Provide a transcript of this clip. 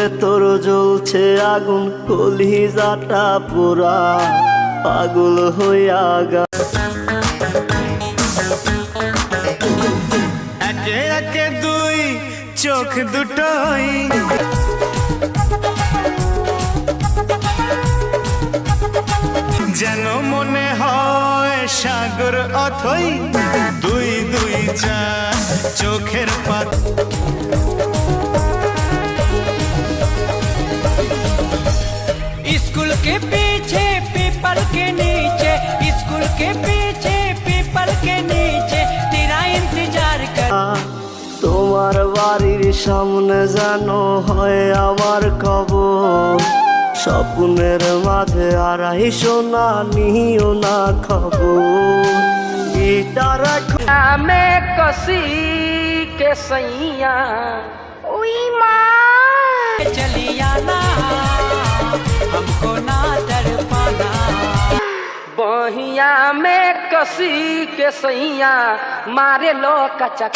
ভেতর জ্বলছে আগুন, কলিজাটা পোড়া পাগল হইয়া গা। একে একে দুই চোখ দুটোই যেন মনে হয় সাগর অথই, দুই দুই চার চোখের পাত। स्कूल के पीछे पीपल के नीचे, स्कूल के पीछे पीपल के नीचे तेरा इंतजार कर। তোমার বাড়ির সামনে যেন হয় আমার কবর, স্বপ্নের মাঝে আড়াই সোনা নিও না খবর। গিটার में कसी के सैया उई माँ चलिया ना, हमको ना डर पाना। बहिया में कसी के सैया मारे लो कचा